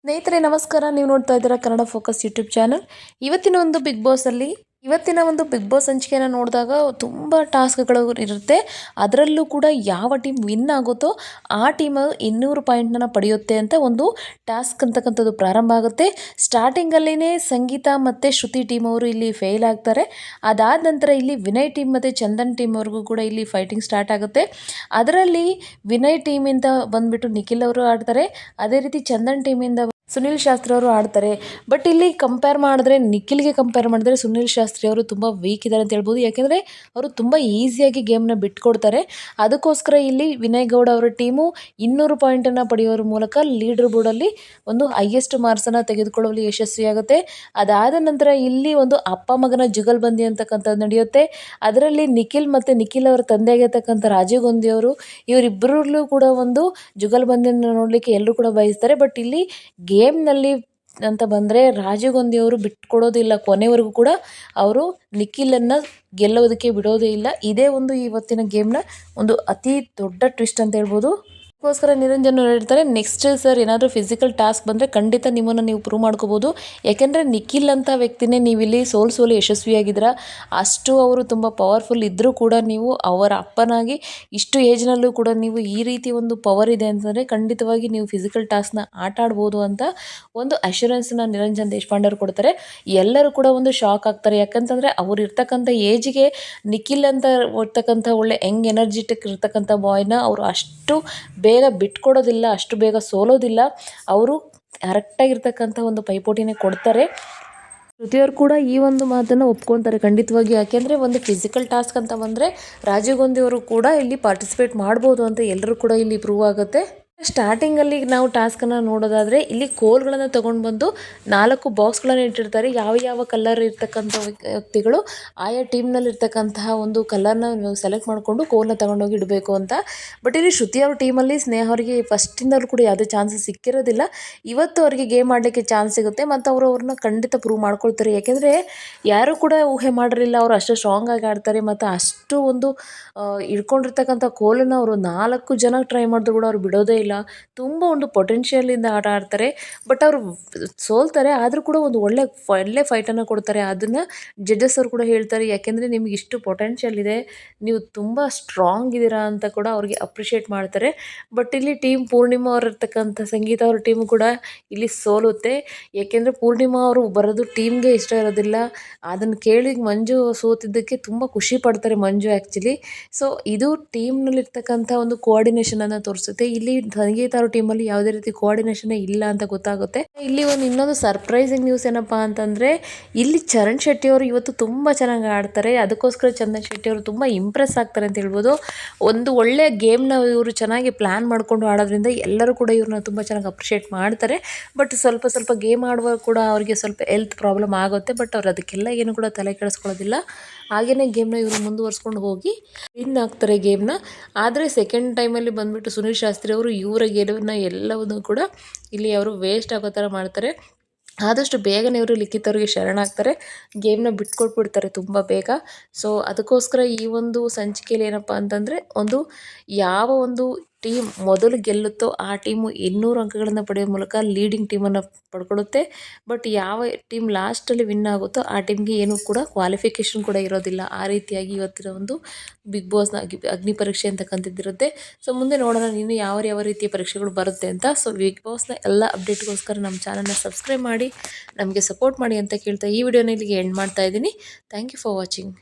ಸ್ನೇಹಿತರೆ ನಮಸ್ಕಾರ. ನೀವು ನೋಡ್ತಾ ಇದ್ದೀರಾ ಕನ್ನಡ ಫೋಕಸ್ ಯೂಟ್ಯೂಬ್ ಚಾನಲ್. ಇವತ್ತಿನ ಒಂದು ಬಿಗ್ ಬಾಸ್ ಸಂಚಿಕೆಯನ್ನು ನೋಡಿದಾಗ ತುಂಬ ಟಾಸ್ಕ್ಗಳು ಇರುತ್ತೆ. ಅದರಲ್ಲೂ ಕೂಡ ಯಾವ ಟೀಮ್ ವಿನ್ ಆಗುತ್ತೋ ಆ ಟೀಮ್ 200 ಪಾಯಿಂಟ್ನ ಪಡೆಯುತ್ತೆ ಅಂತ ಒಂದು ಟಾಸ್ಕ್ ಅಂತಕ್ಕಂಥದ್ದು ಪ್ರಾರಂಭ ಆಗುತ್ತೆ. ಸ್ಟಾರ್ಟಿಂಗಲ್ಲೇ ಸಂಗೀತ ಮತ್ತು ಶ್ರುತಿ ಟೀಮ್ ಅವರು ಇಲ್ಲಿ ಫೇಲ್ ಆಗ್ತಾರೆ. ಅದಾದ ನಂತರ ಇಲ್ಲಿ ವಿನಯ್ ಟೀಮ್ ಮತ್ತು ಚಂದನ್ ಟೀಮ್ ಅವ್ರಿಗೂ ಕೂಡ ಇಲ್ಲಿ ಫೈಟಿಂಗ್ ಸ್ಟಾರ್ಟ್ ಆಗುತ್ತೆ. ಅದರಲ್ಲಿ ವಿನಯ್ ಟೀಮಿಂದ ಬಂದುಬಿಟ್ಟು ನಿಖಿಲ್ ಅವರು ಆಡ್ತಾರೆ. ಅದೇ ರೀತಿ ಚಂದನ್ ಟೀಮಿಂದ ಸುನಿಲ್ ಶಾಸ್ತ್ರಿ ಅವರು ಆಡ್ತಾರೆ. ಬಟ್ ಇಲ್ಲಿ ನಿಖಿಲ್ಗೆ ಕಂಪೇರ್ ಮಾಡಿದ್ರೆ ಸುನಿಲ್ ಶಾಸ್ತ್ರಿ ಅವರು ತುಂಬ ವೀಕ್ ಇದ್ದಾರೆ ಅಂತ ಹೇಳ್ಬೋದು. ಯಾಕೆಂದರೆ ಅವರು ತುಂಬ ಈಸಿಯಾಗಿ ಗೇಮ್ನ ಬಿಟ್ಕೊಡ್ತಾರೆ. ಅದಕ್ಕೋಸ್ಕರ ಇಲ್ಲಿ ವಿನಯ್ ಗೌಡ ಅವರ ಟೀಮು 200 ಪಾಯಿಂಟನ್ನು ಪಡೆಯೋರ ಮೂಲಕ ಲೀಡರ್ ಬೋರ್ಡಲ್ಲಿ ಒಂದು ಹೈಯೆಸ್ಟ್ ಮಾರ್ಕ್ಸನ್ನು ತೆಗೆದುಕೊಳ್ಳುವಲ್ಲಿ ಯಶಸ್ವಿಯಾಗುತ್ತೆ. ಅದಾದ ನಂತರ ಇಲ್ಲಿ ಒಂದು ಅಪ್ಪ ಮಗನ ಜುಗಲ್ಬಂದಿ ಅಂತಕ್ಕಂಥದ್ದು ನಡೆಯುತ್ತೆ. ಅದರಲ್ಲಿ ನಿಖಿಲ್ ಅವರ ತಂದೆಯಾಗಿರ್ತಕ್ಕಂಥ ರಾಜೀವ್ ಗಾಂಧಿ ಅವರು ಇವರಿಬ್ಬರಲ್ಲೂ ಕೂಡ ಒಂದು ಜುಗಲ್ಬಂದಿಯನ್ನು ನೋಡಲಿಕ್ಕೆ ಎಲ್ಲರೂ ಕೂಡ ಬಯಸ್ತಾರೆ. ಬಟ್ ಇಲ್ಲಿ ಗೇಮ್ನಲ್ಲಿ ಅಂತ ಬಂದರೆ ರಾಜೀವ್ ಗಾಂಧಿ ಅವರು ಬಿಟ್ಕೊಡೋದಿಲ್ಲ. ಕೊನೆವರೆಗೂ ಕೂಡ ಅವರು ನಿಖಿಲನ್ನು ಗೆಲ್ಲೋದಕ್ಕೆ ಬಿಡೋದೇ ಇಲ್ಲ. ಇದೇ ಒಂದು ಇವತ್ತಿನ ಗೇಮ್ನ ಒಂದು ಅತಿ ದೊಡ್ಡ ಟ್ವಿಸ್ಟ್ ಅಂತ ಹೇಳ್ಬೋದು. ಅದಕ್ಕೋಸ್ಕರ ನಿರಂಜನ್ ಅವರು ಹೇಳ್ತಾರೆ, ನೆಕ್ಸ್ಟ್ ಸರ್ ಏನಾದರೂ ಫಿಸಿಕಲ್ ಟಾಸ್ಕ್ ಬಂದರೆ ಖಂಡಿತ ನಿಮ್ಮನ್ನು ನೀವು ಪ್ರೂವ್ ಮಾಡ್ಕೋಬೋದು. ಯಾಕೆಂದರೆ ನಿಖಿಲ್ ಅಂತ ವ್ಯಕ್ತಿನೇ ನೀವಿಲ್ಲಿ ಸೋಲಿಸುವಲ್ಲಿ ಯಶಸ್ವಿಯಾಗಿದ್ದೀರಾ. ಅಷ್ಟು ಅವರು ತುಂಬ ಪವರ್ಫುಲ್ ಇದ್ದರೂ ಕೂಡ ನೀವು ಅವರ ಅಪ್ಪನಾಗಿ ಇಷ್ಟು ಏಜ್ನಲ್ಲೂ ಕೂಡ ನೀವು ಈ ರೀತಿ ಒಂದು ಪವರ್ ಇದೆ ಅಂತಂದರೆ ಖಂಡಿತವಾಗಿ ನೀವು ಫಿಸಿಕಲ್ ಟಾಸ್ಕ್ನ ಆಟ ಆಡ್ಬೋದು ಅಂತ ಒಂದು ಅಶ್ಯೂರೆನ್ಸ್ನ ನಿರಂಜನ್ ದೇಶಪಾಂಡೆ ಅವರು ಕೊಡ್ತಾರೆ. ಎಲ್ಲರೂ ಕೂಡ ಒಂದು ಶಾಕ್ ಆಗ್ತಾರೆ. ಯಾಕಂತಂದರೆ ಅವ್ರು ಇರ್ತಕ್ಕಂಥ ಏಜಿಗೆ ನಿಖಿಲ್ ಅಂತ ಇರ್ತಕ್ಕಂಥ ಒಳ್ಳೆ ಯಂಗ್ ಎನರ್ಜಿಟಿಕ್ ಇರ್ತಕ್ಕಂಥ ಬಾಯ್ನ ಅವರು ಅಷ್ಟು ಬೇಗ ಬಿಟ್ಕೊಡೋದಿಲ್ಲ, ಅಷ್ಟು ಬೇಗ ಸೋಲೋದಿಲ್ಲ. ಅವರು ಕರೆಕ್ಟಾಗಿರ್ತಕ್ಕಂಥ ಒಂದು ಪೈಪೋಟಿನೇ ಕೊಡ್ತಾರೆ. ಶ್ರುತಿಯವರು ಕೂಡ ಈ ಒಂದು ಮಾತನ್ನು ಒಪ್ಕೊತಾರೆ ಖಂಡಿತವಾಗಿ. ಯಾಕೆಂದರೆ ಒಂದು ಫಿಸಿಕಲ್ ಟಾಸ್ಕ್ ಅಂತ ಬಂದರೆ ರಾಜೀವ್ ಗಾಂಧಿ ಅವರು ಕೂಡ ಇಲ್ಲಿ ಪಾರ್ಟಿಸಿಪೇಟ್ ಮಾಡ್ಬೋದು ಅಂತ ಎಲ್ಲರೂ ಕೂಡ ಇಲ್ಲಿ ಪ್ರೂವ್ ಆಗುತ್ತೆ. ಸ್ಟಾರ್ಟಿಂಗಲ್ಲಿ ನಾವು ಟಾಸ್ಕನ್ನು ನೋಡೋದಾದರೆ ಇಲ್ಲಿ ಕೋಲ್ಗಳನ್ನು ತೊಗೊಂಡು ಬಂದು 4 ಬಾಕ್ಸ್ಗಳನ್ನು ಇಟ್ಟಿರ್ತಾರೆ. ಯಾವ ಕಲರ್ ಇರ್ತಕ್ಕಂಥ ವ್ಯಕ್ತಿಗಳು ಆಯಾ ಟೀಮ್ನಲ್ಲಿರ್ತಕ್ಕಂತಹ ಒಂದು ಕಲರ್ನ ನೀವು ಸೆಲೆಕ್ಟ್ ಮಾಡಿಕೊಂಡು ಕೋಲ್ನ ತೊಗೊಂಡೋಗಿ ಇಡಬೇಕು ಅಂತ. ಬಟ್ ಇಲ್ಲಿ ಶ್ರುತಿ ಅವ್ರ ಟೀಮಲ್ಲಿ ಸ್ನೇಹ ಅವರಿಗೆ ಫಸ್ಟಿಂದಲೂ ಕೂಡ ಯಾವುದೇ ಚಾನ್ಸಸ್ ಸಿಕ್ಕಿರೋದಿಲ್ಲ. ಇವತ್ತು ಅವರಿಗೆ ಗೇಮ್ ಆಡಲಿಕ್ಕೆ ಚಾನ್ಸ್ ಸಿಗುತ್ತೆ ಮತ್ತು ಅವರು ಅವ್ರನ್ನ ಖಂಡಿತ ಪ್ರೂವ್ ಮಾಡ್ಕೊಳ್ತಾರೆ. ಯಾಕೆಂದರೆ ಯಾರೂ ಕೂಡ ಊಹೆ ಮಾಡಿರಲಿಲ್ಲ ಅವರು ಅಷ್ಟು ಸ್ಟ್ರಾಂಗ್ ಆಗಿ ಆಡ್ತಾರೆ ಮತ್ತು ಅಷ್ಟು ಒಂದು ಇಟ್ಕೊಂಡಿರ್ತಕ್ಕಂಥ ಕೋಲನ್ನು ಅವರು 4 ಜನ ಟ್ರೈ ಮಾಡಿದ್ರು ಕೂಡ ಅವ್ರು ಬಿಡೋದೇ ಇಲ್ಲ. ತುಂಬ ಒಂದು ಪೊಟೆನ್ಷಿಯಲಿಂದ ಆಟ ಆಡ್ತಾರೆ. ಬಟ್ ಅವರು ಸೋಲ್ತಾರೆ, ಆದರೂ ಕೂಡ ಒಂದು ಒಳ್ಳೆ ಫೈಟನ್ನು ಕೊಡ್ತಾರೆ. ಅದನ್ನು ಜಡ್ಜಸ್ ಅವರು ಕೂಡ ಹೇಳ್ತಾರೆ, ಯಾಕೆಂದರೆ ನಿಮ್ಗೆ ಇಷ್ಟು ಪೊಟೆನ್ಷಿಯಲ್ ಇದೆ, ನೀವು ತುಂಬ ಸ್ಟ್ರಾಂಗ್ ಇದ್ದೀರಾ ಅಂತ ಕೂಡ ಅವ್ರಿಗೆ ಅಪ್ರಿಷಿಯೇಟ್ ಮಾಡ್ತಾರೆ. ಬಟ್ ಇಲ್ಲಿ ಟೀಮ್ ಪೂರ್ಣಿಮಾ ಅವರು ಇರ್ತಕ್ಕಂಥ ಸಂಗೀತ ಅವ್ರ ಟೀಮು ಕೂಡ ಇಲ್ಲಿ ಸೋಲುತ್ತೆ. ಯಾಕೆಂದರೆ ಪೂರ್ಣಿಮಾ ಅವರು ಬರೋದು ಟೀಮ್ಗೆ ಇಷ್ಟ ಇರೋದಿಲ್ಲ. ಅದನ್ನು ಕೇಳಿ ಮಂಜು ಸೋತಿದ್ದಕ್ಕೆ ತುಂಬ ಖುಷಿ ಪಡ್ತಾರೆ ಮಂಜು ಆ್ಯಕ್ಚುಲಿ. ಸೊ ಇದು ಟೀಮ್ನಲ್ಲಿರ್ತಕ್ಕಂಥ ಒಂದು ಕೋಆರ್ಡಿನೇಷನನ್ನು ತೋರಿಸುತ್ತೆ. ಇಲ್ಲಿ ಸಂಗೀತ ಅವ್ರ ಟೀಮಲ್ಲಿ ಯಾವುದೇ ರೀತಿ ಕೋಆರ್ಡಿನೇಷನೇ ಇಲ್ಲ ಅಂತ ಗೊತ್ತಾಗುತ್ತೆ. ಇಲ್ಲಿ ಇನ್ನೊಂದು ಸರ್ಪ್ರೈಸಿಂಗ್ ನ್ಯೂಸ್ ಏನಪ್ಪ ಅಂತಂದರೆ ಇಲ್ಲಿ ಚರಣ್ ಶೆಟ್ಟಿ ಅವರು ಇವತ್ತು ತುಂಬ ಚೆನ್ನಾಗಿ ಆಡ್ತಾರೆ. ಅದಕ್ಕೋಸ್ಕರ ಚಂದನ್ ಶೆಟ್ಟಿ ಅವರು ತುಂಬ ಇಂಪ್ರೆಸ್ ಆಗ್ತಾರೆ ಅಂತ ಹೇಳ್ಬೋದು. ಒಂದು ಒಳ್ಳೆಯ ಗೇಮ್ನ ಇವರು ಚೆನ್ನಾಗಿ ಪ್ಲ್ಯಾನ್ ಮಾಡಿಕೊಂಡು ಆಡೋದ್ರಿಂದ ಎಲ್ಲರೂ ಕೂಡ ಇವ್ರನ್ನ ತುಂಬ ಚೆನ್ನಾಗಿ ಅಪ್ರಿಷಿಯೇಟ್ ಮಾಡ್ತಾರೆ. ಬಟ್ ಸ್ವಲ್ಪ ಗೇಮ್ ಆಡುವಾಗ ಕೂಡ ಅವರಿಗೆ ಸ್ವಲ್ಪ ಹೆಲ್ತ್ ಪ್ರಾಬ್ಲಮ್ ಆಗುತ್ತೆ. ಬಟ್ ಅವ್ರು ಅದಕ್ಕೆಲ್ಲ ಏನು ಕೂಡ ತಲೆ ಕೆಡಿಸ್ಕೊಳ್ಳೋದಿಲ್ಲ. ಹಾಗೆಯೇ ಗೇಮ್ನ ಇವರು ಮುಂದುವರ್ಸ್ಕೊಂಡು ಹೋಗಿ ವಿನ್ ಆಗ್ತಾರೆ ಗೇಮ್ನ. ಆದರೆ ಸೆಕೆಂಡ್ ಟೈಮಲ್ಲಿ ಬಂದುಬಿಟ್ಟು ಸುನಿಲ್ ಶಾಸ್ತ್ರಿ ಅವರು ಇವರ ಗೆಲುವನ್ನ ಎಲ್ಲವನ್ನೂ ಕೂಡ ಇಲ್ಲಿ ಅವರು ವೇಸ್ಟ್ ಆಗೋ ಥರ ಮಾಡ್ತಾರೆ. ಆದಷ್ಟು ಬೇಗನೆ ಇವರು ಲಿಖಿತ್ ಅವರಿಗೆ ಶರಣಾಗ್ತಾರೆ, ಗೇಮ್ನ ಬಿಟ್ಕೊಟ್ಬಿಡ್ತಾರೆ ತುಂಬ ಬೇಗ. ಸೊ ಅದಕ್ಕೋಸ್ಕರ ಈ ಒಂದು ಸಂಚಿಕೆಯಲ್ಲಿ ಏನಪ್ಪ ಅಂತಂದರೆ ಯಾವ ಒಂದು ಟೀಮ್ ಮೊದಲು ಗೆಲ್ಲುತ್ತೋ ಆ ಟೀಮು 200 ಅಂಕಗಳನ್ನು ಪಡೆಯುವ ಮೂಲಕ ಲೀಡಿಂಗ್ ಟೀಮನ್ನು ಪಡ್ಕೊಳ್ಳುತ್ತೆ. ಬಟ್ ಯಾವ ಟೀಮ್ ಲಾಸ್ಟಲ್ಲಿ ವಿನ್ ಆಗುತ್ತೋ ಆ ಟೀಮ್ಗೆ ಏನೂ ಕೂಡ ಕ್ವಾಲಿಫಿಕೇಷನ್ ಕೂಡ ಇರೋದಿಲ್ಲ. ಆ ರೀತಿಯಾಗಿ ಇವತ್ತಿನ ಒಂದು ಬಿಗ್ ಬಾಸ್ನ ಅಗ್ನಿ ಪರೀಕ್ಷೆ ಅಂತಕ್ಕಂಥದ್ದಿರುತ್ತೆ. ಸೊ ಮುಂದೆ ನೋಡೋಣ ಇನ್ನು ಯಾವ ರೀತಿಯ ಪರೀಕ್ಷೆಗಳು ಬರುತ್ತೆ ಅಂತ. ಸೊ ಬಿಗ್ ಬಾಸ್ನ ಎಲ್ಲ ಅಪ್ಡೇಟ್ಗೋಸ್ಕರ ನಮ್ಮ ಚಾನಲ್ನ ಸಬ್ಸ್ಕ್ರೈಬ್ ಮಾಡಿ ನಮಗೆ ಸಪೋರ್ಟ್ ಮಾಡಿ ಅಂತ ಕೇಳ್ತಾ ಈ ವಿಡಿಯೋನ ಇಲ್ಲಿಗೆ ಎಂಡ್ ಮಾಡ್ತಾ ಇದ್ದೀನಿ. Thank you for watching.